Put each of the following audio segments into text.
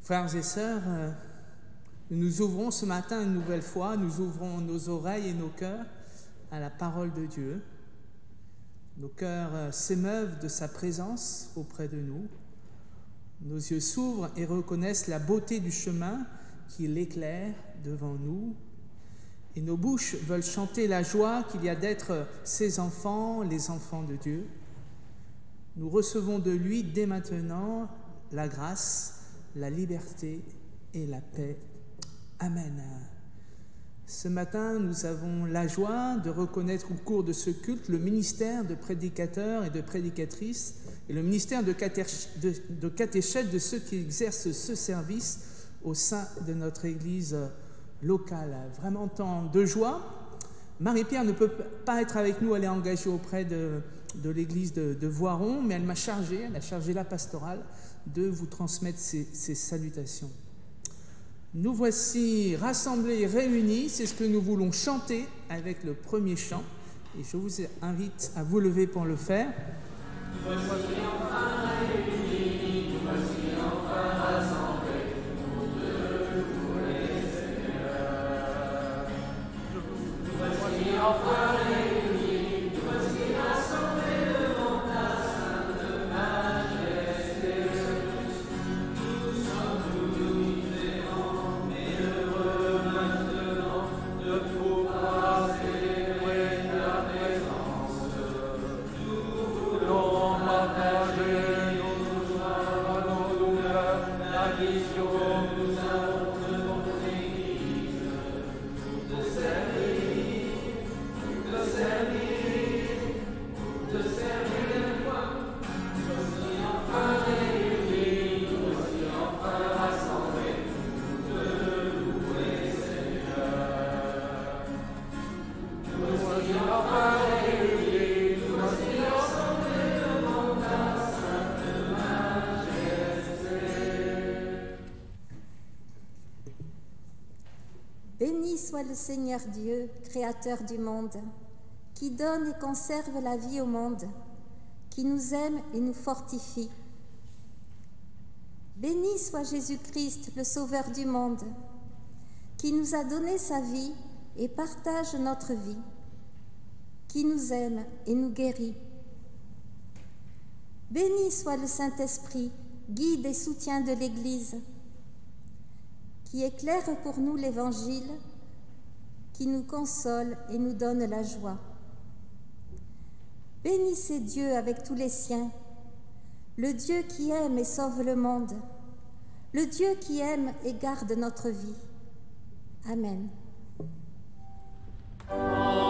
Frères et sœurs, nous nous ouvrons ce matin une nouvelle fois, nous ouvrons nos oreilles et nos cœurs à la parole de Dieu. Nos cœurs s'émeuvent de sa présence auprès de nous. Nos yeux s'ouvrent et reconnaissent la beauté du chemin qui l'éclaire devant nous. Et nos bouches veulent chanter la joie qu'il y a d'être ses enfants, les enfants de Dieu. Nous recevons de lui dès maintenant la grâce, la liberté et la paix. Amen. Ce matin, nous avons la joie de reconnaître au cours de ce culte le ministère de prédicateurs et de prédicatrices et le ministère de catéchètes de ceux qui exercent ce service au sein de notre Église locale. Vraiment temps de joie. Marie-Pierre ne peut pas être avec nous, elle est engagée auprès de l'église de Voiron, mais elle a chargé la pastorale de vous transmettre ces salutations. Nous voici rassemblés et réunis, c'est ce que nous voulons chanter avec le premier chant, et je vous invite à vous lever pour le faire. Nous voici enfin réunis, nous voici enfin rassemblés, nous te louer, Seigneur. Nous voici enfin réunis, nous voici rassemblés devant ta sainte majesté. Nous sommes tous différents, mais heureux maintenant de pouvoir célébrer ta présence. Nous voulons partager nos joies, nos douleurs, la vision que nous avons de notre Église. Nous te servir, nous te servir, nous te servir de toi. Nous voici enfin réunis, nous voici enfin rassemblés, nous te louer, Seigneur. Nous voici enfin réunis, nous voici rassemblés devant ta sainte majesté. Béni soit le Seigneur Dieu, Créateur du monde, qui donne et conserve la vie au monde, qui nous aime et nous fortifie. Béni soit Jésus-Christ, le Sauveur du monde, qui nous a donné sa vie et partage notre vie, qui nous aime et nous guérit. Béni soit le Saint-Esprit, guide et soutien de l'Église, qui éclaire pour nous l'Évangile, qui nous console et nous donne la joie. Bénissez Dieu avec tous les siens, le Dieu qui aime et sauve le monde, le Dieu qui aime et garde notre vie. Amen. Salut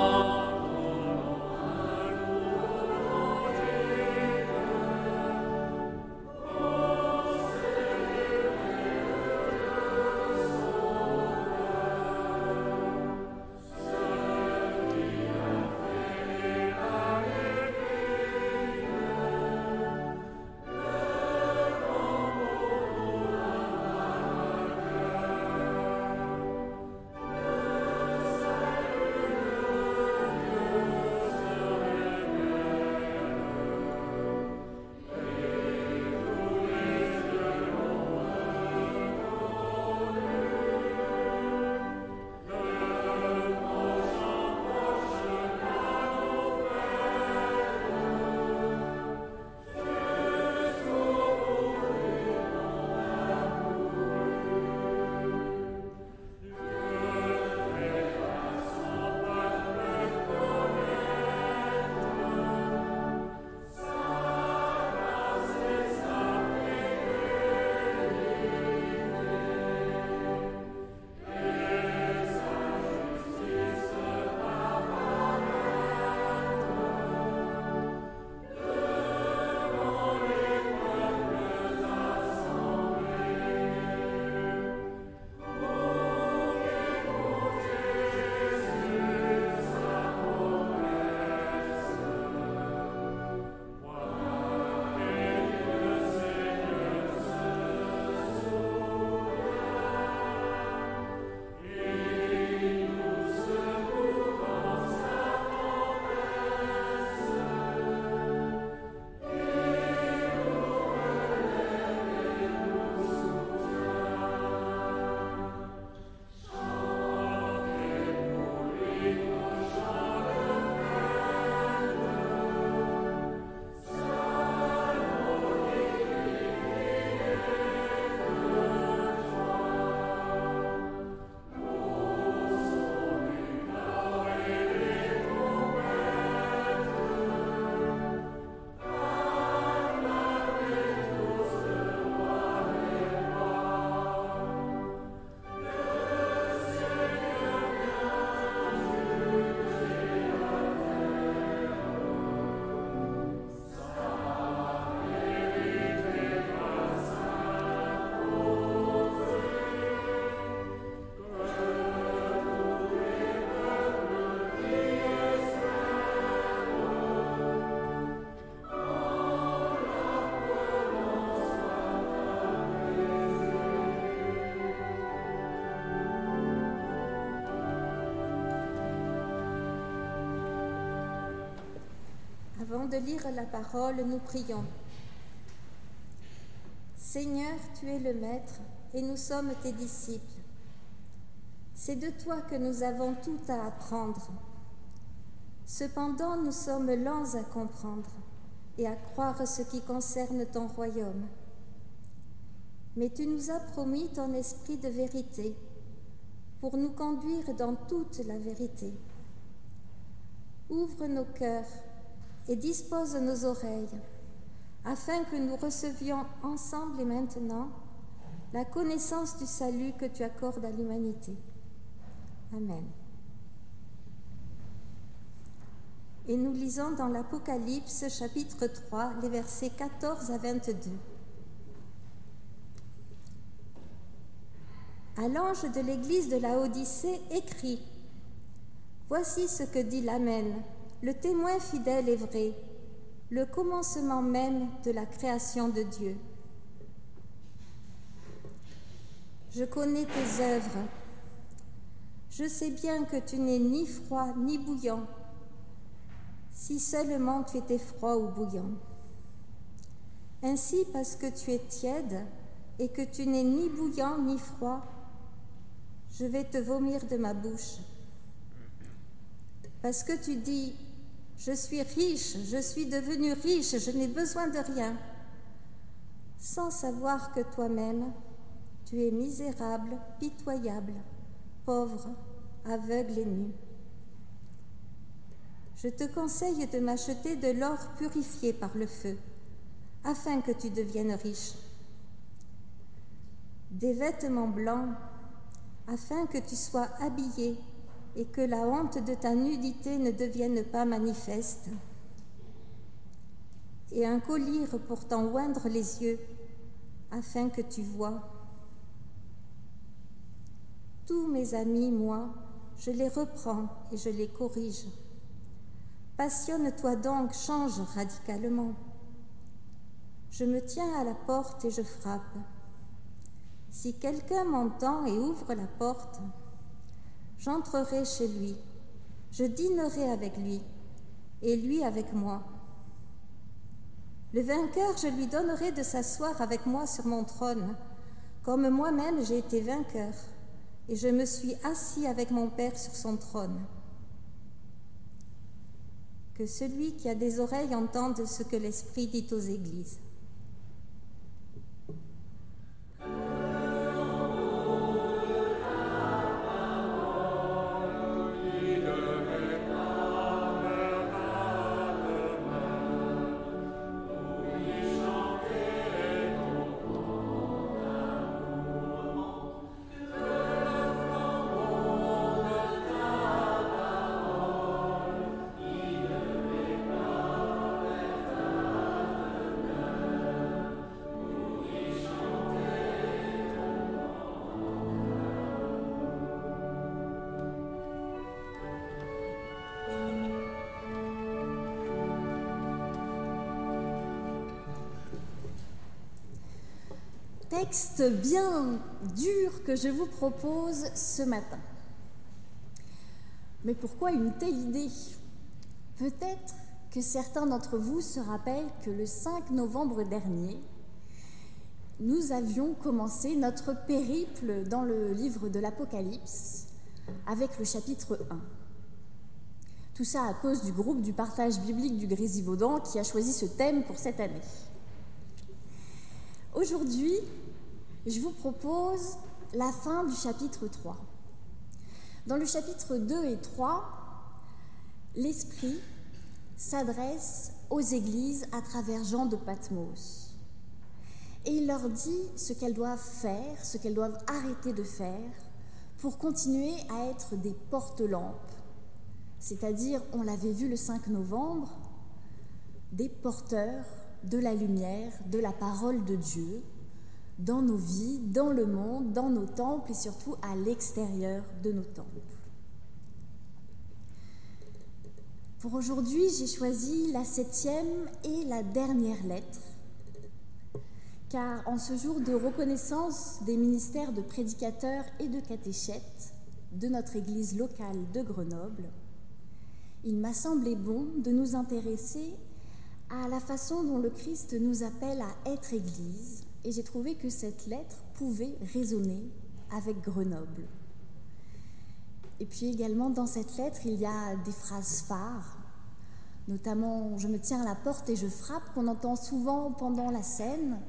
Avant de lire la parole, nous prions. Seigneur, tu es le Maître et nous sommes tes disciples. C'est de toi que nous avons tout à apprendre. Cependant, nous sommes lents à comprendre et à croire ce qui concerne ton royaume. Mais tu nous as promis ton esprit de vérité pour nous conduire dans toute la vérité. Ouvre nos cœurs et dispose nos oreilles, afin que nous recevions ensemble et maintenant la connaissance du salut que tu accordes à l'humanité. Amen. Et nous lisons dans l'Apocalypse, chapitre 3, les versets 14 à 22. À l'ange de l'église de la Odyssée, écrit : Voici ce que dit l'Amen, le témoin fidèle et vrai, le commencement même de la création de Dieu. Je connais tes œuvres. Je sais bien que tu n'es ni froid ni bouillant. Si seulement tu étais froid ou bouillant. Ainsi, parce que tu es tiède et que tu n'es ni bouillant ni froid, je vais te vomir de ma bouche. Parce que tu dis : je suis riche, je suis devenu riche, je n'ai besoin de rien, sans savoir que toi-même, tu es misérable, pitoyable, pauvre, aveugle et nu. Je te conseille de m'acheter de l'or purifié par le feu, afin que tu deviennes riche, des vêtements blancs, afin que tu sois habillé et que la honte de ta nudité ne devienne pas manifeste, et un collier pour t'en oindre les yeux, afin que tu vois. Tous mes amis, moi, je les reprends et je les corrige. Passionne-toi donc, change radicalement. Je me tiens à la porte et je frappe. Si quelqu'un m'entend et ouvre la porte, j'entrerai chez lui, je dînerai avec lui, et lui avec moi. Le vainqueur, je lui donnerai de s'asseoir avec moi sur mon trône, comme moi-même j'ai été vainqueur, et je me suis assis avec mon Père sur son trône. Que celui qui a des oreilles entende ce que l'Esprit dit aux églises. Texte bien dur que je vous propose ce matin. Mais pourquoi une telle idée ? Peut-être que certains d'entre vous se rappellent que le 5 novembre dernier, nous avions commencé notre périple dans le livre de l'Apocalypse avec le chapitre 1. Tout ça à cause du groupe du partage biblique du Grésivaudan qui a choisi ce thème pour cette année. Aujourd'hui, je vous propose la fin du chapitre 3. Dans le chapitre 2 et 3, l'Esprit s'adresse aux églises à travers Jean de Patmos. Et il leur dit ce qu'elles doivent faire, ce qu'elles doivent arrêter de faire pour continuer à être des porte-lampes. C'est-à-dire, on l'avait vu le 5 novembre, des porteurs de la lumière, de la parole de Dieu, dans nos vies, dans le monde, dans nos temples et surtout à l'extérieur de nos temples. Pour aujourd'hui, j'ai choisi la 7e et la dernière lettre, car en ce jour de reconnaissance des ministères de prédicateurs et de catéchètes de notre église locale de Grenoble, il m'a semblé bon de nous intéresser à la façon dont le Christ nous appelle à être Église, et j'ai trouvé que cette lettre pouvait résonner avec Grenoble. Et puis également dans cette lettre, il y a des phrases phares, notamment « Je me tiens à la porte et je frappe » qu'on entend souvent pendant la scène,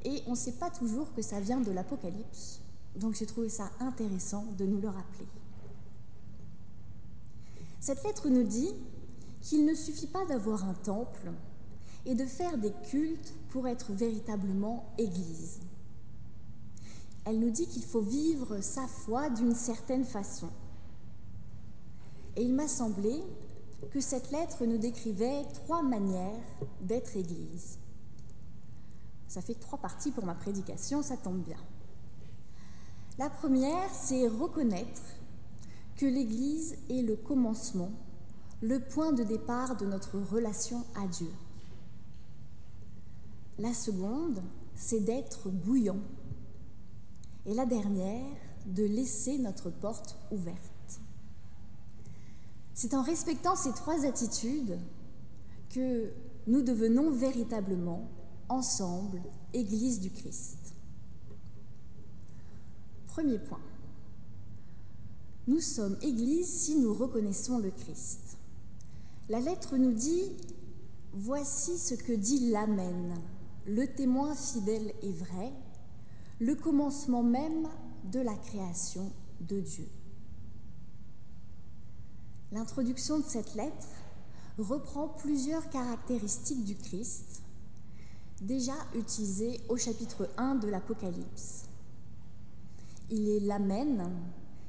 et on ne sait pas toujours que ça vient de l'Apocalypse. Donc j'ai trouvé ça intéressant de nous le rappeler. Cette lettre nous dit qu'il ne suffit pas d'avoir un temple et de faire des cultes pour être véritablement Église. Elle nous dit qu'il faut vivre sa foi d'une certaine façon. Et il m'a semblé que cette lettre nous décrivait 3 manières d'être Église. Ça fait 3 parties pour ma prédication, ça tombe bien. La première, c'est reconnaître que l'Église est le commencement, le point de départ de notre relation à Dieu. La seconde, c'est d'être bouillant. Et la dernière, de laisser notre porte ouverte. C'est en respectant ces 3 attitudes que nous devenons véritablement, ensemble, Église du Christ. Premier point. Nous sommes Église si nous reconnaissons le Christ. La lettre nous dit « Voici ce que dit l'Amen, le témoin fidèle et vrai, le commencement même de la création de Dieu. » L'introduction de cette lettre reprend plusieurs caractéristiques du Christ, déjà utilisées au chapitre 1 de l'Apocalypse. Il est l'Amen,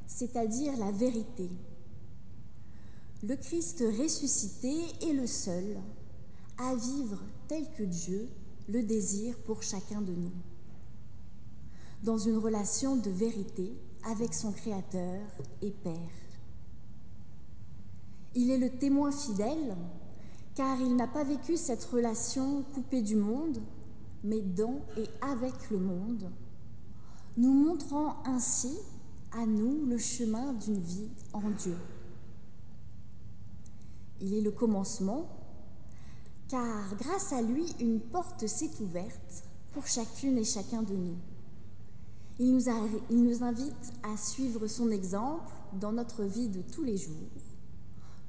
c'est-à-dire la vérité. Le Christ ressuscité est le seul à vivre tel que Dieu le désire pour chacun de nous, dans une relation de vérité avec son Créateur et Père. Il est le témoin fidèle, car il n'a pas vécu cette relation coupée du monde, mais dans et avec le monde, nous montrant ainsi à nous le chemin d'une vie en Dieu. Il est le commencement, car grâce à lui, une porte s'est ouverte pour chacune et chacun de nous. Il nous invite à suivre son exemple dans notre vie de tous les jours,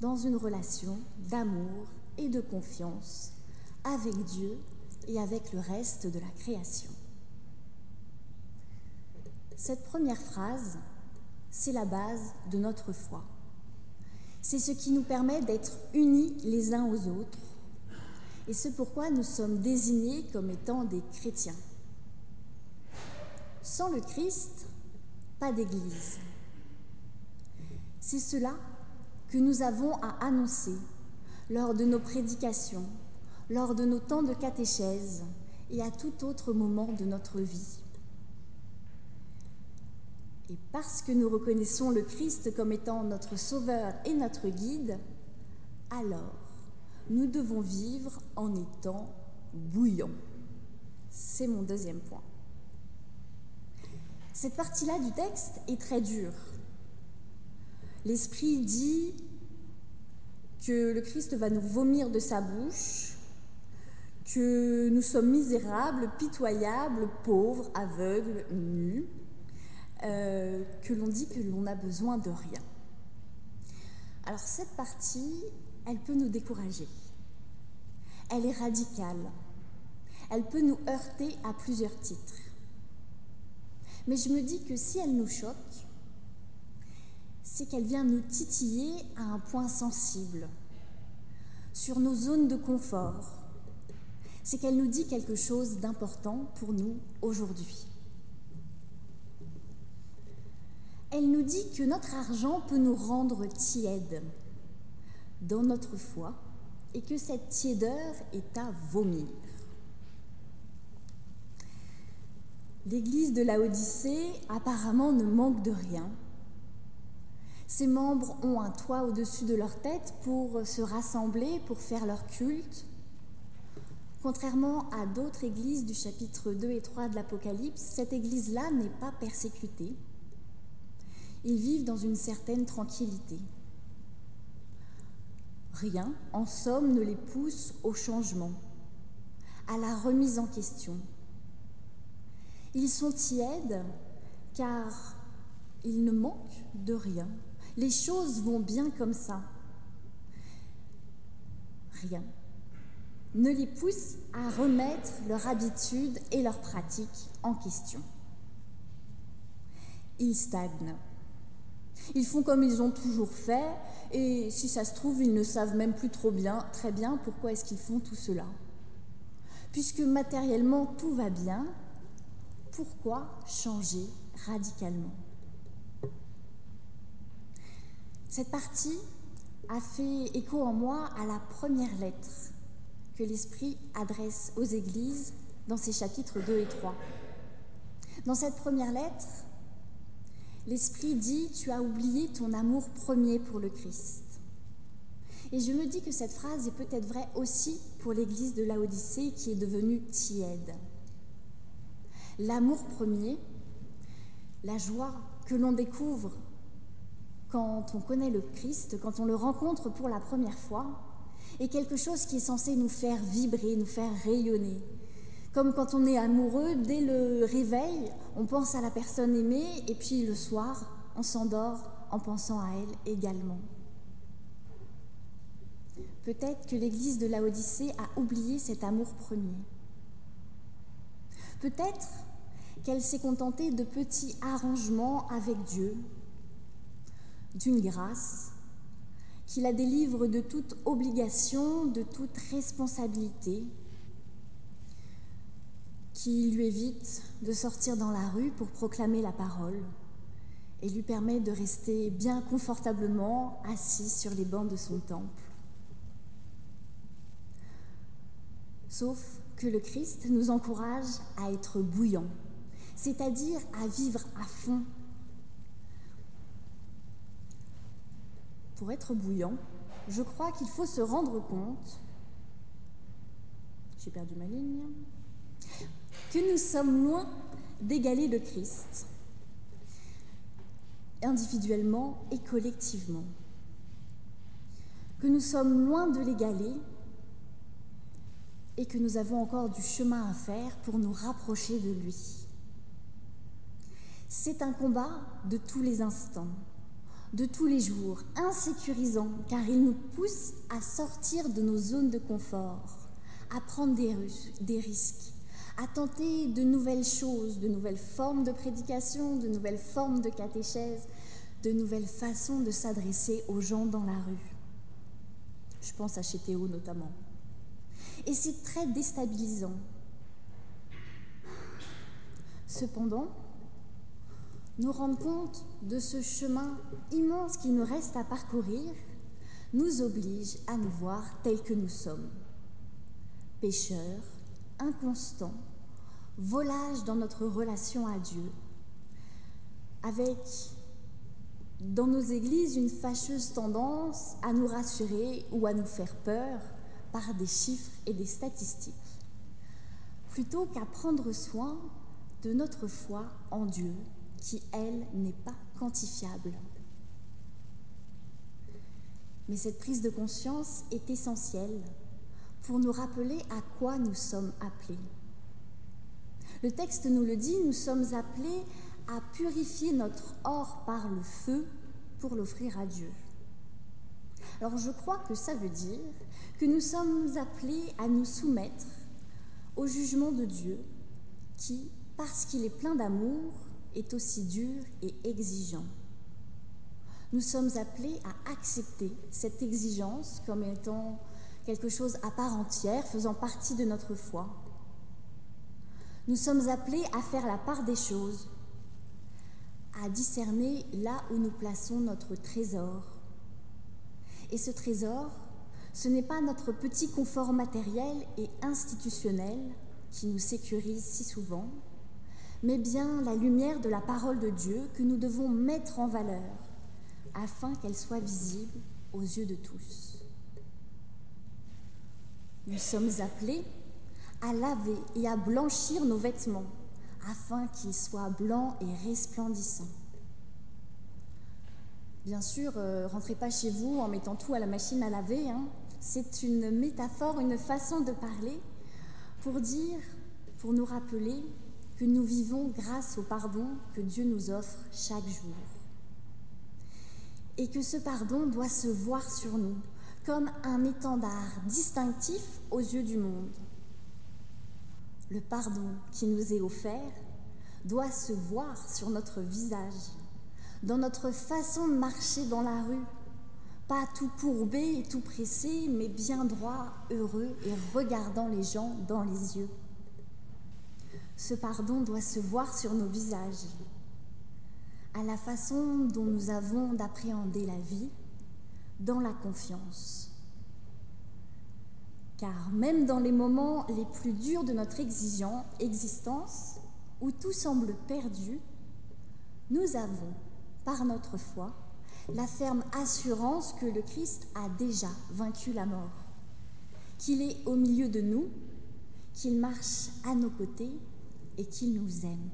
dans une relation d'amour et de confiance avec Dieu et avec le reste de la création. Cette première phrase, c'est la base de notre foi. C'est ce qui nous permet d'être unis les uns aux autres, et c'est pourquoi nous sommes désignés comme étant des chrétiens. Sans le Christ, pas d'Église. C'est cela que nous avons à annoncer lors de nos prédications, lors de nos temps de catéchèse et à tout autre moment de notre vie. Et parce que nous reconnaissons le Christ comme étant notre Sauveur et notre guide, alors nous devons vivre en étant bouillants. C'est mon deuxième point. Cette partie-là du texte est très dure. L'Esprit dit que le Christ va nous vomir de sa bouche, que nous sommes misérables, pitoyables, pauvres, aveugles, nus, que l'on dit que l'on a besoin de rien. Alors cette partie, elle peut nous décourager. Elle est radicale. Elle peut nous heurter à plusieurs titres. Mais je me dis que si elle nous choque, c'est qu'elle vient nous titiller à un point sensible, sur nos zones de confort. C'est qu'elle nous dit quelque chose d'important pour nous aujourd'hui. Elle nous dit que notre argent peut nous rendre tièdes dans notre foi et que cette tiédeur est à vomir. L'église de Laodicée apparemment ne manque de rien. Ses membres ont un toit au-dessus de leur tête pour se rassembler, pour faire leur culte. Contrairement à d'autres églises du chapitre 2 et 3 de l'Apocalypse, cette église-là n'est pas persécutée. Ils vivent dans une certaine tranquillité. Rien, en somme, ne les pousse au changement, à la remise en question. Ils sont tièdes car ils ne manquent de rien. Les choses vont bien comme ça. Rien ne les pousse à remettre leur habitude et leur pratique en question. Ils stagnent. Ils font comme ils ont toujours fait, et si ça se trouve, ils ne savent même plus très bien pourquoi est-ce qu'ils font tout cela. Puisque matériellement tout va bien, pourquoi changer radicalement? Cette partie a fait écho en moi à la première lettre que l'Esprit adresse aux églises dans ses chapitres 2 et 3. Dans cette première lettre, l'Esprit dit « Tu as oublié ton amour premier pour le Christ ». Et je me dis que cette phrase est peut-être vraie aussi pour l'église de Laodicée qui est devenue tiède. L'amour premier, la joie que l'on découvre quand on connaît le Christ, quand on le rencontre pour la première fois, est quelque chose qui est censé nous faire vibrer, nous faire rayonner. Comme quand on est amoureux, dès le réveil, on pense à la personne aimée et puis le soir, on s'endort en pensant à elle également. Peut-être que l'église de Laodicée a oublié cet amour premier. Peut-être qu'elle s'est contentée de petits arrangements avec Dieu, d'une grâce qui la délivre de toute obligation, de toute responsabilité, qui lui évite de sortir dans la rue pour proclamer la parole et lui permet de rester bien confortablement assis sur les bancs de son temple. Sauf que le Christ nous encourage à être bouillants, c'est-à-dire à vivre à fond. Pour être bouillant, je crois qu'il faut se rendre compte, j'ai perdu ma ligne, que nous sommes loin d'égaler le Christ, individuellement et collectivement, que nous sommes loin de l'égaler et que nous avons encore du chemin à faire pour nous rapprocher de lui. C'est un combat de tous les instants, de tous les jours, insécurisant, car il nous pousse à sortir de nos zones de confort, à prendre des risques, à tenter de nouvelles choses, de nouvelles formes de prédication, de nouvelles formes de catéchèse, de nouvelles façons de s'adresser aux gens dans la rue. Je pense à chez Théo notamment. Et c'est très déstabilisant. Cependant, nous rendre compte de ce chemin immense qu'il nous reste à parcourir nous oblige à nous voir tels que nous sommes. Pécheurs, inconstants, volages dans notre relation à Dieu, avec, dans nos églises, une fâcheuse tendance à nous rassurer ou à nous faire peur par des chiffres et des statistiques, plutôt qu'à prendre soin de notre foi en Dieu, qui, elle, n'est pas quantifiable. Mais cette prise de conscience est essentielle pour nous rappeler à quoi nous sommes appelés. Le texte nous le dit, nous sommes appelés à purifier notre or par le feu pour l'offrir à Dieu. Alors je crois que ça veut dire que nous sommes appelés à nous soumettre au jugement de Dieu qui, parce qu'il est plein d'amour, est aussi dur et exigeant. Nous sommes appelés à accepter cette exigence comme étant quelque chose à part entière, faisant partie de notre foi. Nous sommes appelés à faire la part des choses, à discerner là où nous plaçons notre trésor. Et ce trésor, ce n'est pas notre petit confort matériel et institutionnel qui nous sécurise si souvent, mais bien la lumière de la parole de Dieu que nous devons mettre en valeur afin qu'elle soit visible aux yeux de tous. Nous sommes appelés à laver et à blanchir nos vêtements afin qu'ils soient blancs et resplendissants. Bien sûr, rentrez pas chez vous en mettant tout à la machine à laver, hein. C'est une métaphore, une façon de parler pour nous rappeler que nous vivons grâce au pardon que Dieu nous offre chaque jour. Et que ce pardon doit se voir sur nous comme un étendard distinctif aux yeux du monde. Le pardon qui nous est offert doit se voir sur notre visage, dans notre façon de marcher dans la rue, pas tout courbé et tout pressé, mais bien droit, heureux et regardant les gens dans les yeux. Ce pardon doit se voir sur nos visages, à la façon dont nous avons d'appréhender la vie, dans la confiance. Car même dans les moments les plus durs de notre existence, où tout semble perdu, nous avons, par notre foi, la ferme assurance que le Christ a déjà vaincu la mort, qu'il est au milieu de nous, qu'il marche à nos côtés et qu'il nous aime.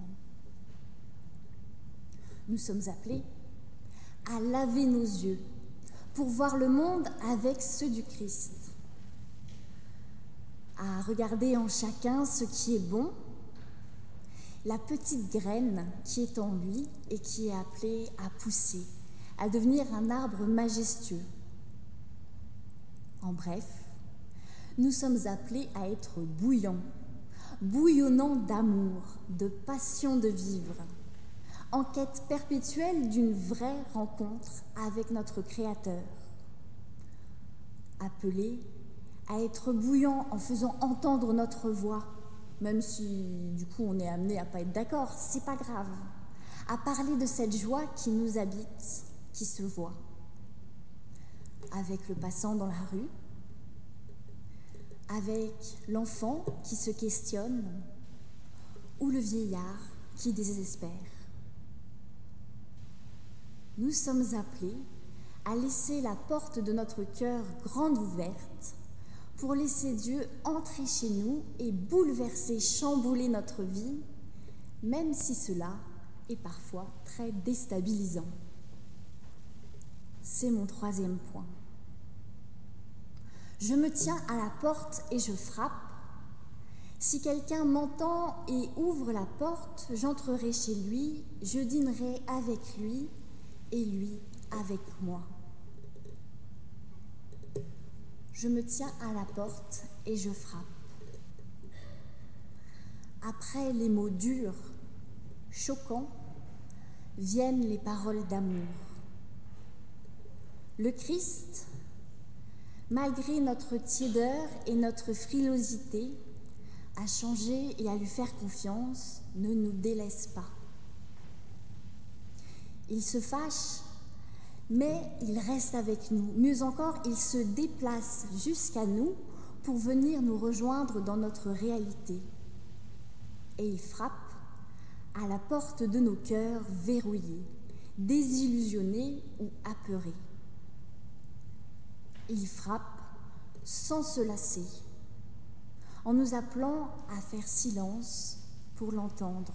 Nous sommes appelés à laver nos yeux pour voir le monde avec ceux du Christ, à regarder en chacun ce qui est bon, la petite graine qui est en lui et qui est appelée à pousser, à devenir un arbre majestueux. En bref, nous sommes appelés à être bouillonnants d'amour, de passion de vivre, en quête perpétuelle d'une vraie rencontre avec notre Créateur. Appelés à être bouillants en faisant entendre notre voix, même si du coup on est amené à pas être d'accord, c'est pas grave, à parler de cette joie qui nous habite, qui se voit, avec le passant dans la rue, avec l'enfant qui se questionne ou le vieillard qui désespère. Nous sommes appelés à laisser la porte de notre cœur grande ouverte pour laisser Dieu entrer chez nous et bouleverser, chambouler notre vie, même si cela est parfois très déstabilisant. C'est mon troisième point. Je me tiens à la porte et je frappe. Si quelqu'un m'entend et ouvre la porte, j'entrerai chez lui, je dînerai avec lui et lui avec moi. Je me tiens à la porte et je frappe. Après les mots durs, choquants, viennent les paroles d'amour. Le Christ, malgré notre tiédeur et notre frilosité, à changer et à lui faire confiance, ne nous délaisse pas. Il se fâche, mais il reste avec nous. Mieux encore, il se déplace jusqu'à nous pour venir nous rejoindre dans notre réalité. Et il frappe à la porte de nos cœurs verrouillés, désillusionnés ou apeurés. Il frappe sans se lasser, en nous appelant à faire silence pour l'entendre,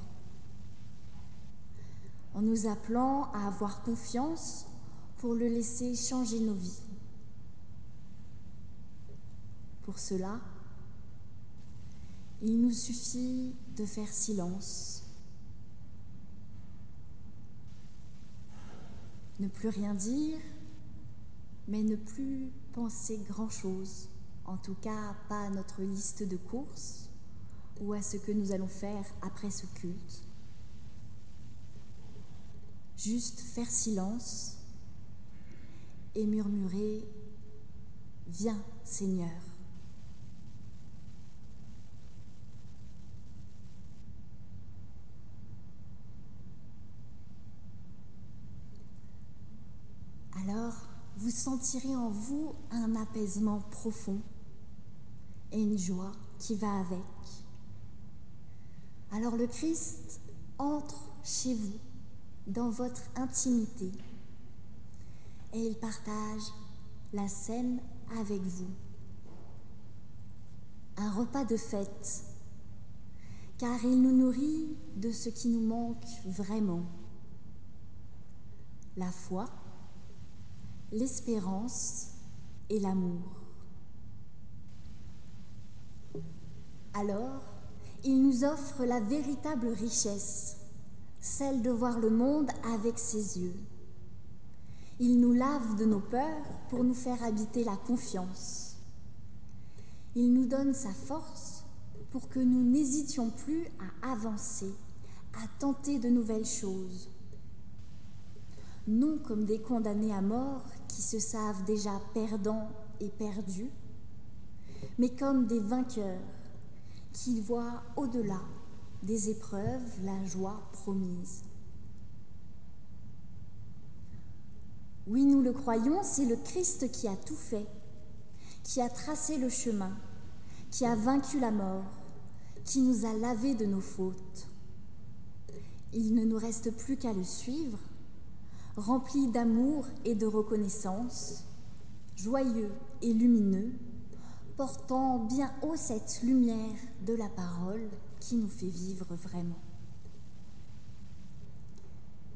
en nous appelant à avoir confiance pour le laisser changer nos vies. Pour cela, il nous suffit de faire silence, ne plus rien dire, mais ne plus penser grand-chose, en tout cas pas à notre liste de courses ou à ce que nous allons faire après ce culte. Juste faire silence et murmurer « Viens, Seigneur ». Alors, vous sentirez en vous un apaisement profond et une joie qui va avec. Alors le Christ entre chez vous, dans votre intimité, et il partage la scène avec vous. Un repas de fête, car il nous nourrit de ce qui nous manque vraiment. La foi, l'espérance et l'amour. Alors, il nous offre la véritable richesse, celle de voir le monde avec ses yeux. Il nous lave de nos peurs pour nous faire habiter la confiance. Il nous donne sa force pour que nous n'hésitions plus à avancer, à tenter de nouvelles choses. Non comme des condamnés à mort qui se savent déjà perdants et perdus, mais comme des vainqueurs qui voient au-delà des épreuves la joie promise. Oui, nous le croyons, c'est le Christ qui a tout fait, qui a tracé le chemin, qui a vaincu la mort, qui nous a lavés de nos fautes. Il ne nous reste plus qu'à le suivre, rempli d'amour et de reconnaissance, joyeux et lumineux, portant bien haut cette lumière de la parole qui nous fait vivre vraiment.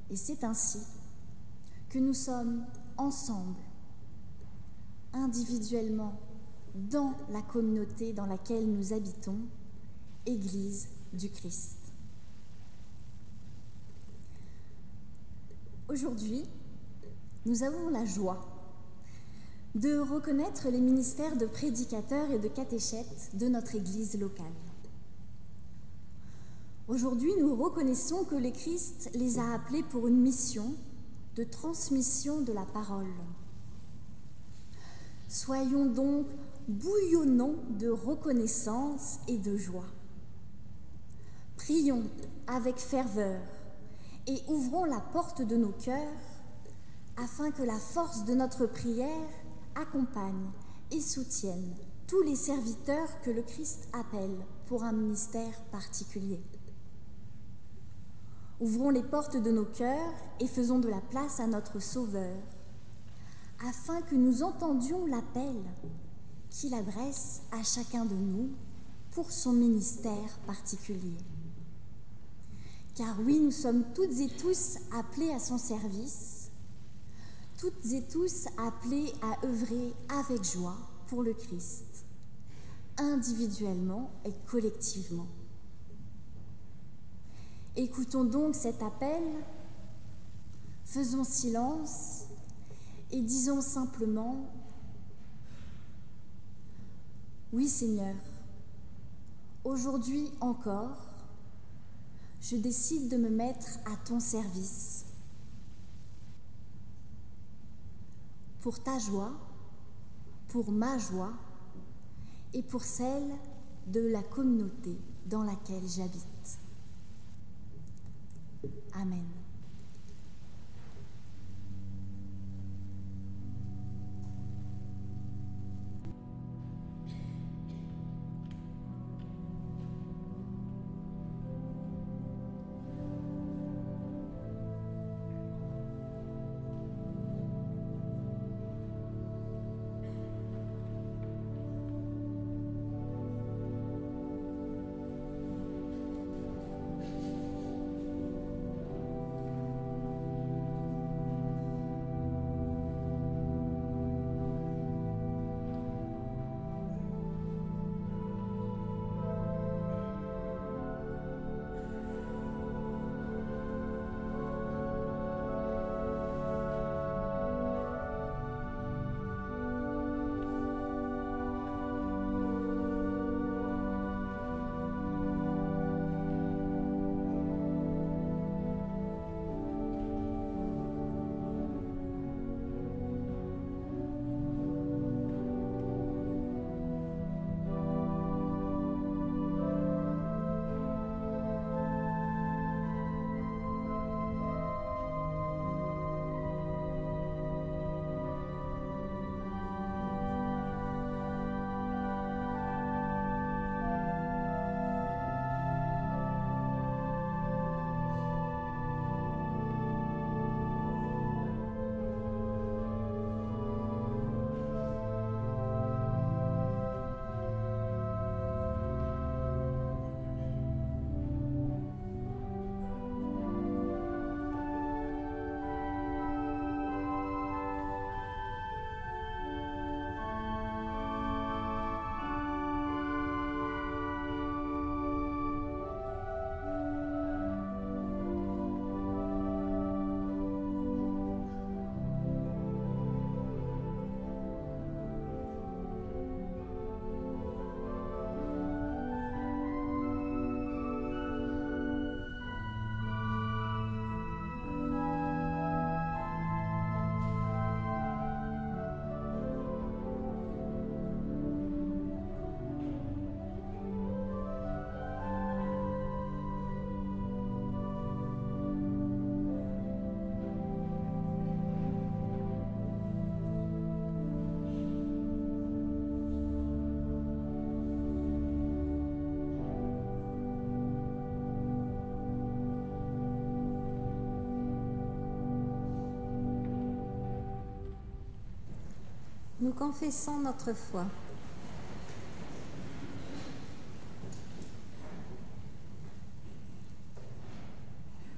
Et c'est ainsi que nous sommes ensemble, individuellement, dans la communauté dans laquelle nous habitons, Église du Christ. Aujourd'hui, nous avons la joie de reconnaître les ministères de prédicateurs et de catéchètes de notre Église locale. Aujourd'hui, nous reconnaissons que le Christ les a appelés pour une mission de transmission de la parole. Soyons donc bouillonnants de reconnaissance et de joie. Prions avec ferveur et ouvrons la porte de nos cœurs afin que la force de notre prière accompagne et soutienne tous les serviteurs que le Christ appelle pour un ministère particulier. Ouvrons les portes de nos cœurs et faisons de la place à notre Sauveur, afin que nous entendions l'appel qu'il adresse à chacun de nous pour son ministère particulier. Car oui, nous sommes toutes et tous appelés à son service, toutes et tous appelés à œuvrer avec joie pour le Christ, individuellement et collectivement. Écoutons donc cet appel, faisons silence et disons simplement « Oui Seigneur, aujourd'hui encore, je décide de me mettre à ton service. Pour ta joie, pour ma joie et pour celle de la communauté dans laquelle j'habite. Amen. Nous confessons notre foi.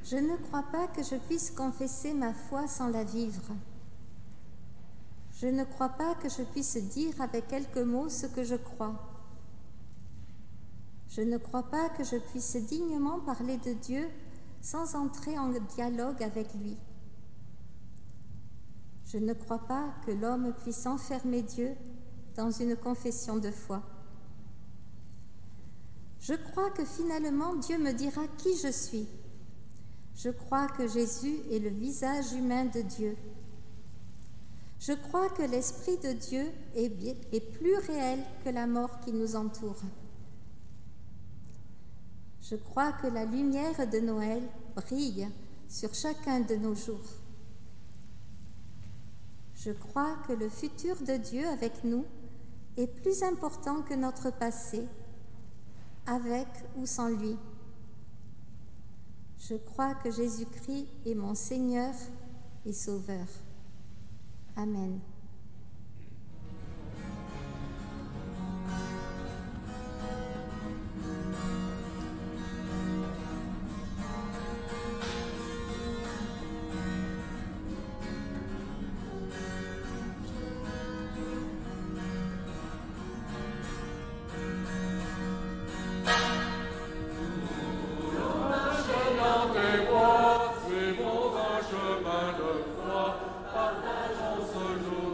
Je ne crois pas que je puisse confesser ma foi sans la vivre. Je ne crois pas que je puisse dire avec quelques mots ce que je crois. Je ne crois pas que je puisse dignement parler de Dieu sans entrer en dialogue avec lui. Je ne crois pas que l'homme puisse enfermer Dieu dans une confession de foi. Je crois que finalement Dieu me dira qui je suis. Je crois que Jésus est le visage humain de Dieu. Je crois que l'Esprit de Dieu est plus réel que la mort qui nous entoure. Je crois que la lumière de Noël brille sur chacun de nos jours. Je crois que le futur de Dieu avec nous est plus important que notre passé, avec ou sans lui. Je crois que Jésus-Christ est mon Seigneur et Sauveur. Amen. Suivons un chemin de foi, partageons ce jour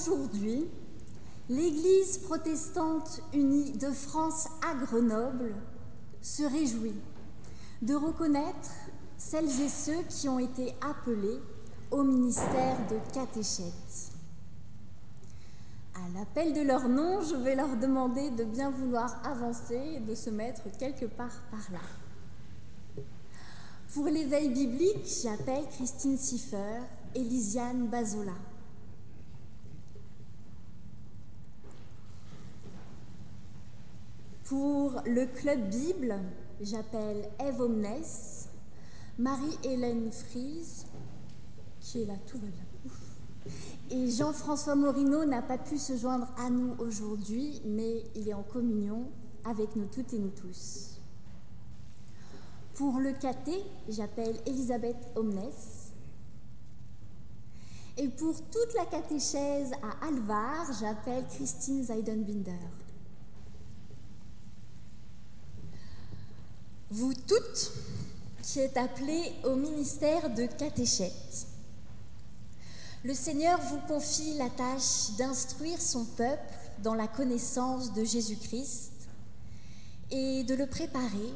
Aujourd'hui, l'Église protestante unie de France à Grenoble se réjouit de reconnaître celles et ceux qui ont été appelés au ministère de catéchète. À l'appel de leur nom, je vais leur demander de bien vouloir avancer et de se mettre quelque part par là. Pour l'éveil biblique, j'appelle Christine Siffer et Lisiane Bazola. Pour le club Bible, j'appelle Eve Omnes, Marie-Hélène Fries, qui est là, tout va bien. Et Jean-François Morino n'a pas pu se joindre à nous aujourd'hui, mais il est en communion avec nous toutes et nous tous. Pour le caté, j'appelle Elisabeth Omnes. Et pour toute la catéchèse à Alvar, j'appelle Christine Zeidenbinder. Vous toutes qui êtes appelées au ministère de catéchète, le Seigneur vous confie la tâche d'instruire son peuple dans la connaissance de Jésus-Christ et de le préparer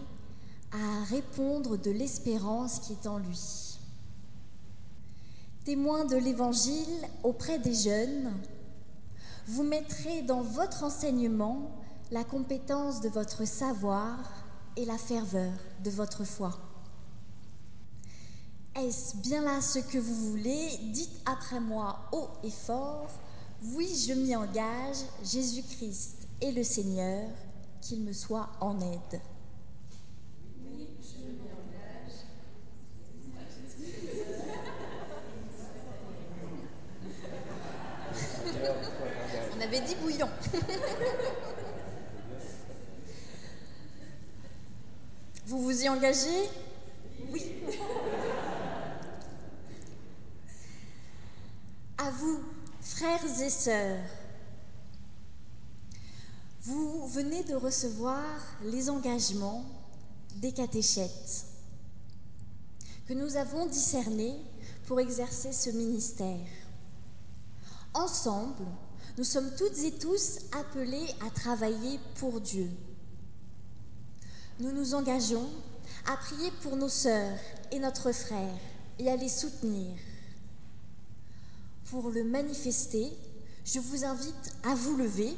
à répondre de l'espérance qui est en lui. Témoin de l'Évangile auprès des jeunes, vous mettrez dans votre enseignement la compétence de votre savoir et la ferveur de votre foi. Est-ce bien là ce que vous voulez? Dites après moi haut et fort, oui, je m'y engage, Jésus-Christ est le Seigneur, qu'il me soit en aide. Oui, je m'y engage. On avait dit bouillon. Vous vous y engagez? Oui. À vous, frères et sœurs, vous venez de recevoir les engagements des catéchètes que nous avons discernés pour exercer ce ministère. Ensemble, nous sommes toutes et tous appelés à travailler pour Dieu. Nous nous engageons à prier pour nos sœurs et notre frère et à les soutenir. Pour le manifester, je vous invite à vous lever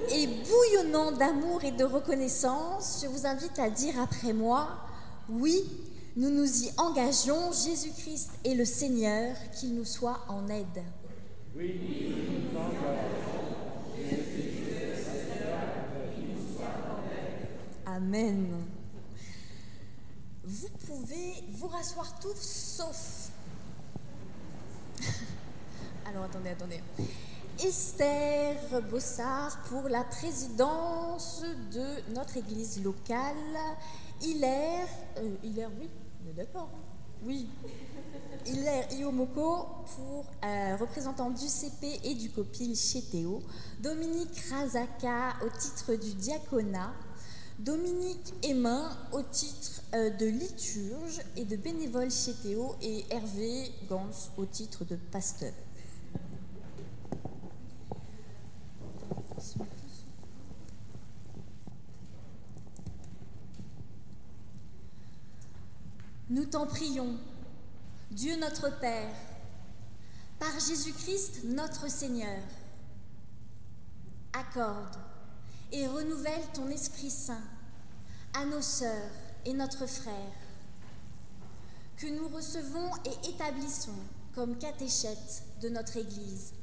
et bouillonnant d'amour et de reconnaissance, je vous invite à dire après moi, oui, nous nous y engageons, Jésus-Christ est le Seigneur, qu'il nous soit en aide. Oui, nous nous engageons, Jésus-Christ est le Seigneur, qu'il nous soit en aide. Amen. Vous pouvez vous rasseoir tous, sauf... Alors, attendez. Esther Bossard pour la présidence de notre église locale. Hilaire, oui, on est d'accord. Oui. Hilaire Iomoko pour représentant du CP et du COPIL chez Théo. Dominique Razaka au titre du diaconat. Dominique Hémin au titre de liturge et de bénévole chez Théo et Hervé Gans au titre de pasteur. Nous t'en prions, Dieu notre Père, par Jésus-Christ notre Seigneur, accorde et renouvelle ton Esprit Saint à nos sœurs et notre frère, que nous recevons et établissons comme catéchètes de notre Église.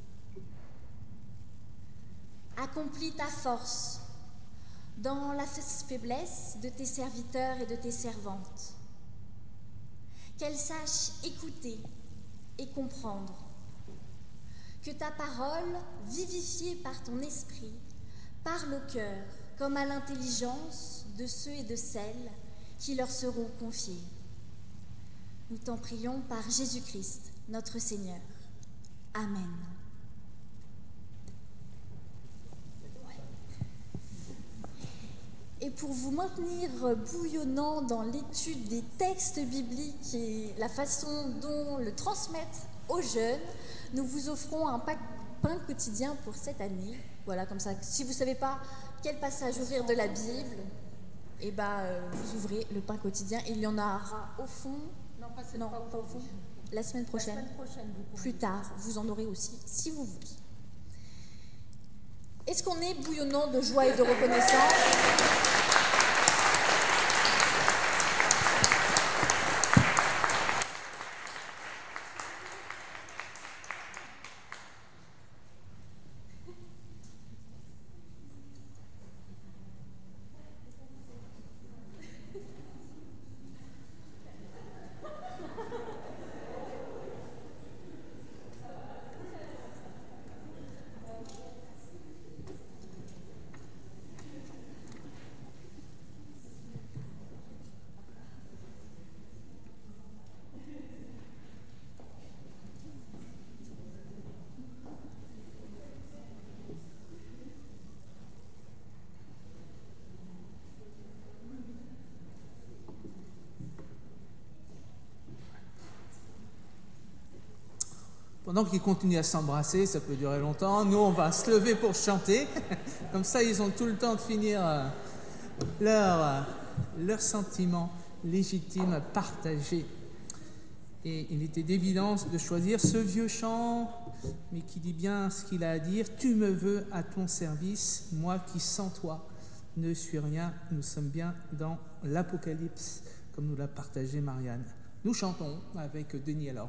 Accomplis ta force dans la faiblesse de tes serviteurs et de tes servantes, qu'elles sachent écouter et comprendre, que ta parole, vivifiée par ton esprit, parle au cœur comme à l'intelligence de ceux et de celles qui leur seront confiés. Nous t'en prions par Jésus-Christ, notre Seigneur. Amen. Et pour vous maintenir bouillonnant dans l'étude des textes bibliques et la façon dont le transmettre aux jeunes, nous vous offrons un pain quotidien pour cette année. Voilà, comme ça, si vous ne savez pas quel passage ouvrir de la Bible, eh ben, vous ouvrez le pain quotidien. Et il y en aura au fond. Non, pas au fond. La semaine prochaine. Plus tard, vous en aurez aussi, si vous voulez. Est-ce qu'on est bouillonnant de joie et de reconnaissance ? Pendant qu'ils continuent à s'embrasser, ça peut durer longtemps, nous on va se lever pour chanter. Comme ça ils ont tout le temps de finir leurs sentiments légitimes partagés. Et il était d'évidence de choisir ce vieux chant, mais qui dit bien ce qu'il a à dire. Tu me veux à ton service, moi qui sans toi ne suis rien. Nous sommes bien dans l'Apocalypse, comme nous l'a partagé Marianne. Nous chantons avec Denis alors.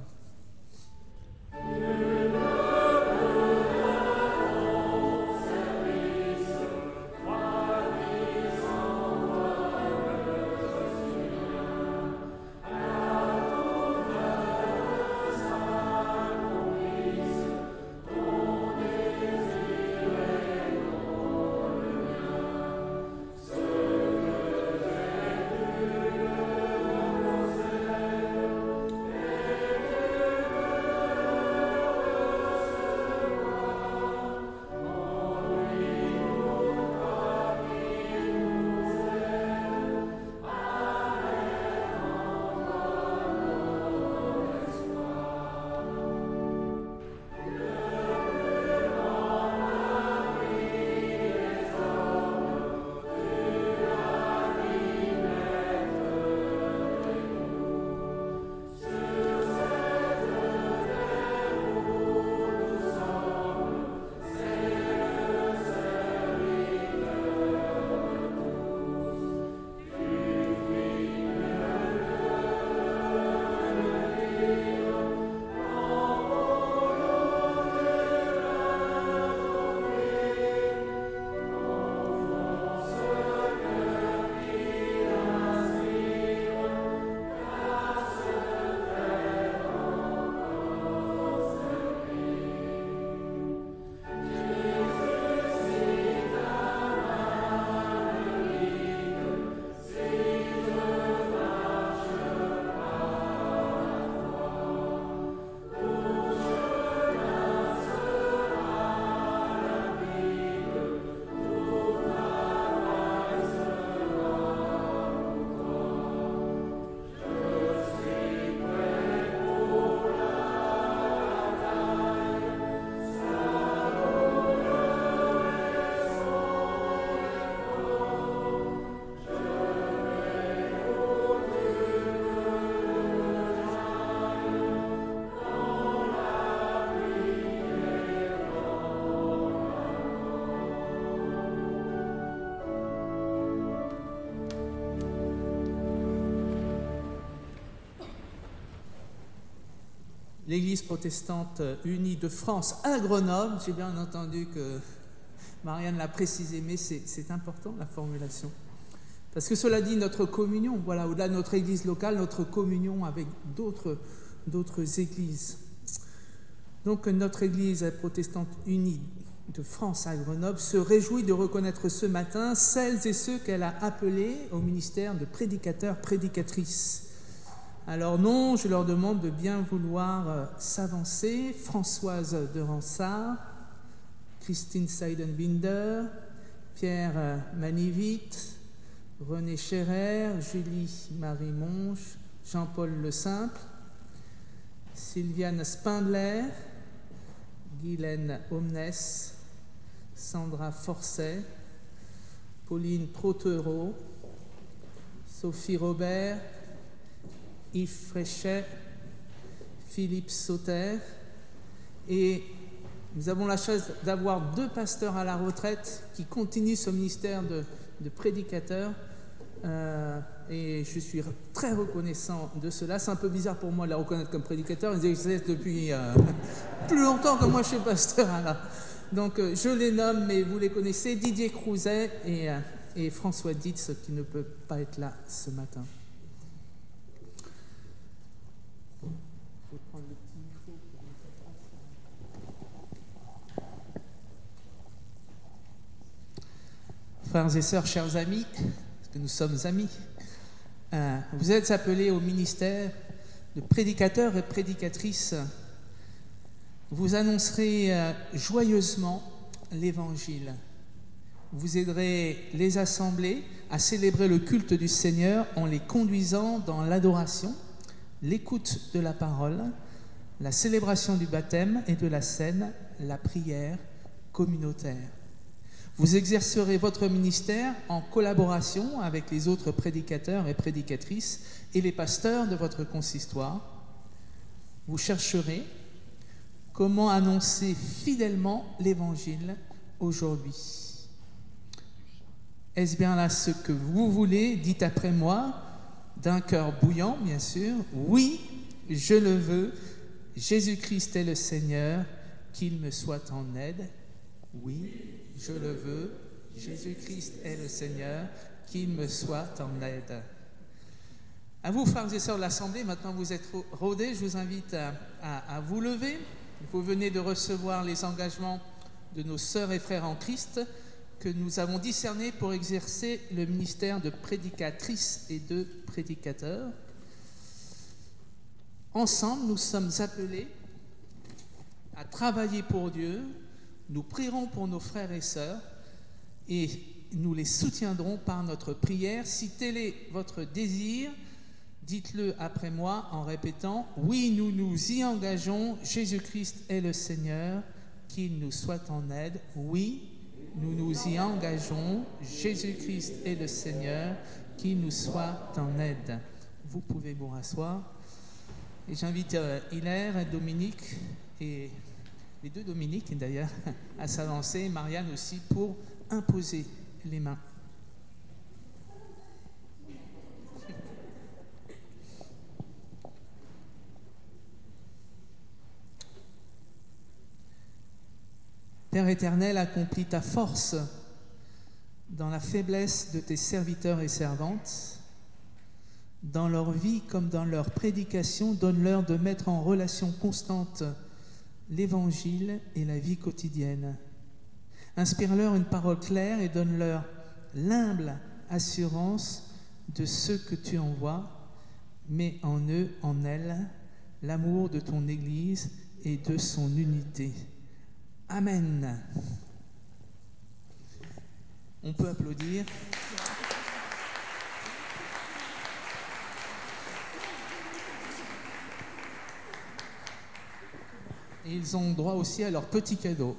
l'Église protestante unie de France à Grenoble. J'ai bien entendu que Marianne l'a précisé, mais c'est important la formulation. Parce que cela dit notre communion, voilà, au-delà de notre Église locale, notre communion avec d'autres églises. Donc notre Église protestante unie de France à Grenoble se réjouit de reconnaître ce matin celles et ceux qu'elle a appelés au ministère de prédicateurs, prédicatrices. Alors non, je leur demande de bien vouloir s'avancer. Françoise de Ransard, Christine Seidenbinder, Pierre Manivit, René Scherer, Julie Marie Monge, Jean-Paul Le Simple, Sylviane Spindler, Guylaine Omnes, Sandra Forcet, Pauline Trottereau, Sophie Robert, Yves Fréchet, Philippe Sauter. Et nous avons la chance d'avoir 2 pasteurs à la retraite qui continuent ce ministère de prédicateur. Et je suis très reconnaissant de cela. C'est un peu bizarre pour moi de la reconnaître comme prédicateur. Ils existent depuis plus longtemps que moi je suis pasteur. Alors. Donc je les nomme, mais vous les connaissez, Didier Crouzet et François Dietz, qui ne peut pas être là ce matin. Je vais prendre le petit micro pour Frères et sœurs, chers amis, parce que nous sommes amis, vous êtes appelés au ministère de prédicateurs et prédicatrices. Vous annoncerez joyeusement l'Évangile. Vous aiderez les assemblées à célébrer le culte du Seigneur en les conduisant dans l'adoration, l'écoute de la parole, la célébration du baptême et de la scène, la prière communautaire. Vous exercerez votre ministère en collaboration avec les autres prédicateurs et prédicatrices et les pasteurs de votre consistoire. Vous chercherez comment annoncer fidèlement l'Évangile aujourd'hui. Est-ce bien là ce que vous voulez? Dites après moi, d'un cœur bouillant, bien sûr. Oui, je le veux. Jésus-Christ est le Seigneur, qu'il me soit en aide. Oui, je le veux. Jésus-Christ est le Seigneur, qu'il me soit en aide. À vous, frères et sœurs de l'Assemblée, maintenant vous êtes rodés, je vous invite à vous lever. Vous venez de recevoir les engagements de nos sœurs et frères en Christ que nous avons discernés pour exercer le ministère de prédicatrice et de prédicateur. Ensemble, nous sommes appelés à travailler pour Dieu. Nous prierons pour nos frères et sœurs et nous les soutiendrons par notre prière. Si tel est votre désir, dites-le après moi en répétant « Oui, nous nous y engageons, Jésus-Christ est le Seigneur, qu'il nous soit en aide. Oui, nous nous y engageons, Jésus-Christ est le Seigneur, qu'il nous soit en aide. » Vous pouvez vous rasseoir. Et j'invite Hilaire et Dominique, et les 2 Dominiques d'ailleurs, à s'avancer, Marianne aussi, pour imposer les mains. Père éternel, accomplis ta force dans la faiblesse de tes serviteurs et servantes, dans leur vie comme dans leur prédication, donne-leur de mettre en relation constante l'Évangile et la vie quotidienne. Inspire-leur une parole claire et donne-leur l'humble assurance de ce que tu envoies. Mets en eux, en elles, l'amour de ton Église et de son unité. Amen. On peut applaudir. Et ils ont droit aussi à leur petit cadeau.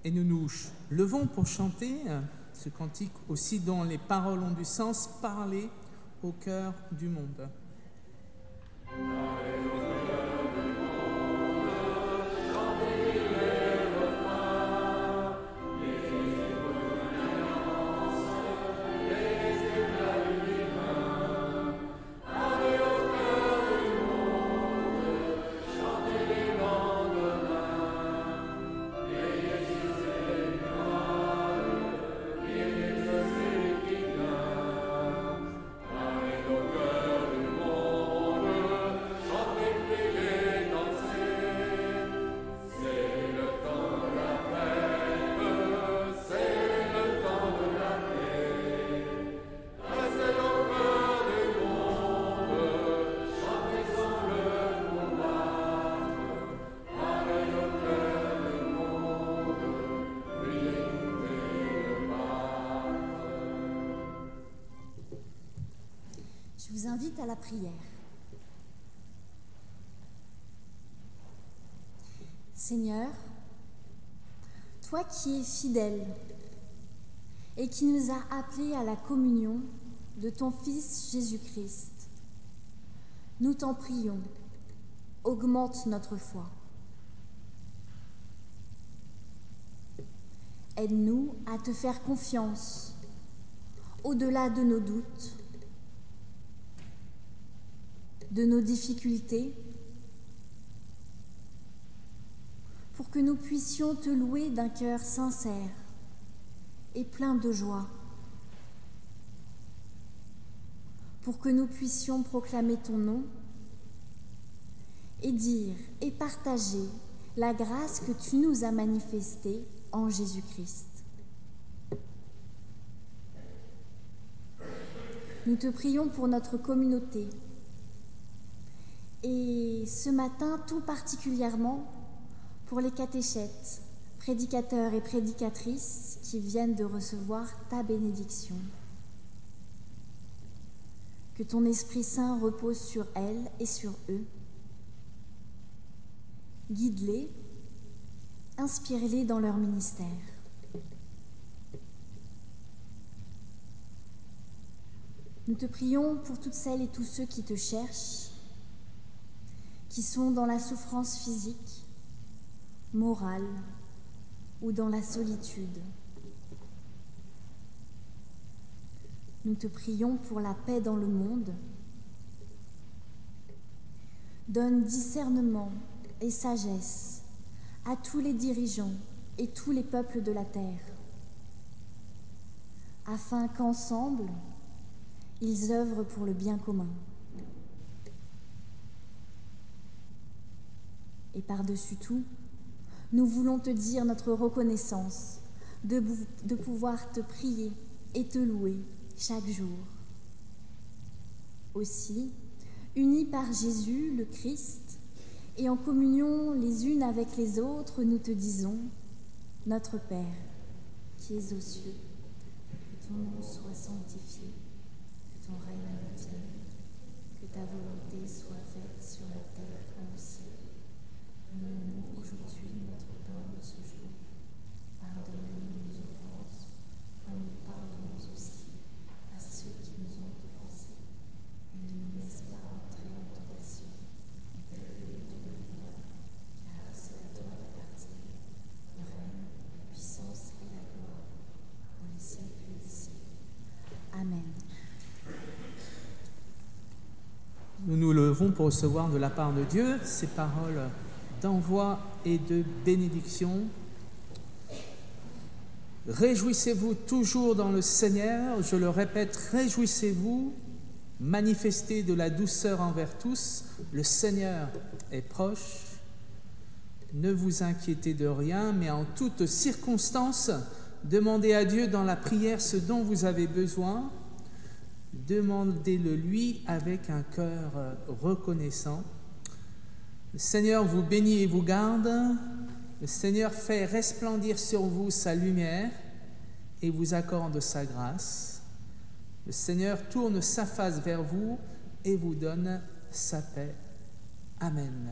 Et nous nous levons pour chanter ce cantique aussi dont les paroles ont du sens, parler au cœur du monde. Je vous invite à la prière. Seigneur, toi qui es fidèle et qui nous as appelés à la communion de ton Fils Jésus-Christ, nous t'en prions, augmente notre foi. Aide-nous à te faire confiance au-delà de nos doutes, de nos difficultés, pour que nous puissions te louer d'un cœur sincère et plein de joie, pour que nous puissions proclamer ton nom et dire et partager la grâce que tu nous as manifestée en Jésus-Christ. Nous te prions pour notre communauté, et ce matin, tout particulièrement, pour les catéchètes, prédicateurs et prédicatrices qui viennent de recevoir ta bénédiction. Que ton Esprit Saint repose sur elles et sur eux. Guide-les, inspire-les dans leur ministère. Nous te prions pour toutes celles et tous ceux qui te cherchent, qui sont dans la souffrance physique, morale ou dans la solitude. Nous te prions pour la paix dans le monde. Donne discernement et sagesse à tous les dirigeants et tous les peuples de la terre, afin qu'ensemble, ils œuvrent pour le bien commun. Et par-dessus tout, nous voulons te dire notre reconnaissance de pouvoir te prier et te louer chaque jour. Aussi, unis par Jésus, le Christ, et en communion les unes avec les autres, nous te disons, notre Père, qui es aux cieux, que ton nom soit sanctifié, que ton règne vienne, que ta volonté soit faite sur la terre comme au ciel. Donne-nous aujourd'hui notre pain de ce jour. Pardonne-nous nos offenses, comme nous pardonnons aussi à ceux qui nous ont offensés. Et ne nous laisse pas entrer en tentation, mais délivre-nous du mal, car c'est à toi d'appartient le règne, la puissance et la gloire, dans les siècles des siècles. Amen. Nous nous levons pour recevoir de la part de Dieu ces paroles d'envoi et de bénédiction. Réjouissez-vous toujours dans le Seigneur, je le répète, réjouissez-vous, manifestez de la douceur envers tous, le Seigneur est proche. Ne vous inquiétez de rien, mais en toutes circonstances, demandez à Dieu dans la prière ce dont vous avez besoin. Demandez-le lui avec un cœur reconnaissant. Le Seigneur vous bénit et vous garde. Le Seigneur fait resplendir sur vous sa lumière et vous accorde sa grâce. Le Seigneur tourne sa face vers vous et vous donne sa paix. Amen.